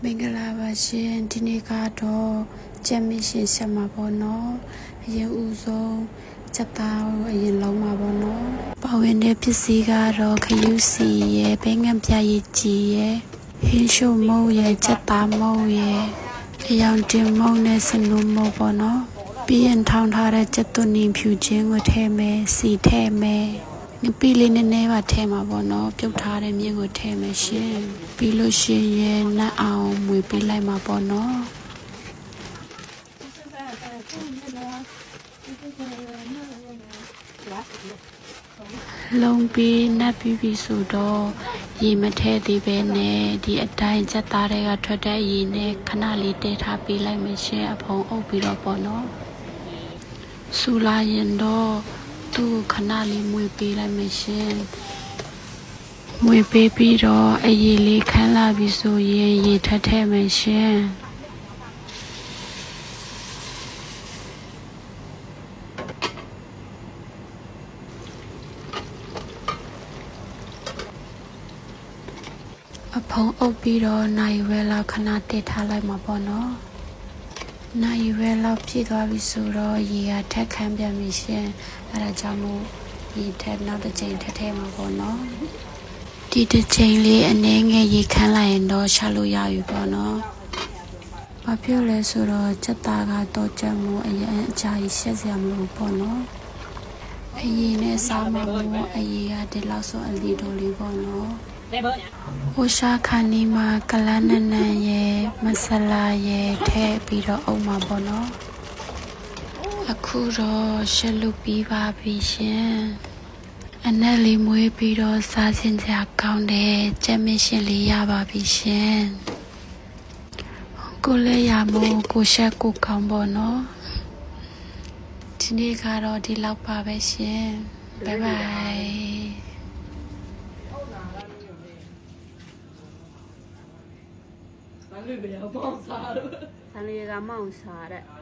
မင်္ဂလာပါရှင်ဒီနေ့ကတော့ဂျက်မစ်ရှင်ဆက်မှာပေါ့နော်အရင်ဦးဆုံးချက်သားကိုအရင်လုံးမှာပေါ့နော်ပါဝင်တဲ့ပစ္စည်းကတော့ခရုစီရဲ့ဘဲငံပြရည်ကြီးရဲ့ဟင်းရှုံမုံရဲ့ချက်သားမုံရဲ့အယောင်တင်မုံနဲ့စနုမုံပေါ့နော်ပြီးရင်ထောင်းထားတဲ့ချက်သွန်နီဖြူချင်းကိုထည့်မယ်စီထည့်မယ်ငပိလေးနည်းနည်းပါထည့်မှာပေါ့နော်ပြုတ်ထားတဲ့မြင့်ကိုထည့်မယ်ရှင်ပြီးလို့ရှိရင်နတ်အောင်မွေပေးလိုက်မှာပေါ့နော်လုံးပြီးနတ်ပြီးပြီဆိုတော့ရေမထည့်သေးပဲနဲ့ဒီအတိုင်းချက်သားတွေကထွက်တဲ့ရေနဲ့ခဏလေးတည်ထားပေးလိုက်မယ်ရှင်အဖုံအုပ်ပြီးတော့ပေါ့နော်ဆူလာရင်တော့သူ့ခဏလေးမွေပေးလိုက်မယ်ရှင်မွေပေးပြီးတော့အရေလေးခန်းလာပြီဆိုရင်ရေထပ်ထည့်မယ်ရှင်အဖုံအုပ်ပြီးတော့နိုင်ဝဲလောက်ခဏတည်ထားလိုက်မှာပေါ့နော်နိုင်ဝဲလောက်ပြည့်သွားပြီဆိုတော့ရေကထက်ခမ်းပြန်ပြီရှင်အဲဒါကြောင့်မို့ရေထက်နောက်တစ်ချိန်ထက်ထဲမှာပေါ့နော်ဒီတစ်ချိန်လေးအနည်းငယ်ရေခမ်းလိုက်ရင်တော့ရှာလို့ရပြီပေါ့နော်ဘာဖြစ်လဲဆိုတော့ချက်သားကတော့ကြက်မို့အရင်အကြာကြီးရှက်စရာမလိုပေါ့နော်အရင်နဲ့စားမှာမို့အရင်ကဒီလောက်ဆိုအလီတိုလေးပေါ့နော်ဟိုရှာခါနီမှာကလန်းနန်နန်ရဲ့မဆလာရဲ့ထည့်ပြီးတော့အုံမှာပေါ့နော်အခုတော့ရှက်လို့ပြီးပါပြီရှင်အနက်လေးမွေးပြီးတော့စားစင်စရာကောင်းတယ်ကြက်မရှင်လေးရပါပြီရှင်ကိုလည်းရမို့ကိုရှက်ကိုကောင်းပေါ့နော်ဒီနေ့ကတော့ဒီလောက်ပါပဲရှင်ဘိုင်ဘိုင်三里边要冒啥的？三里个冒啥的？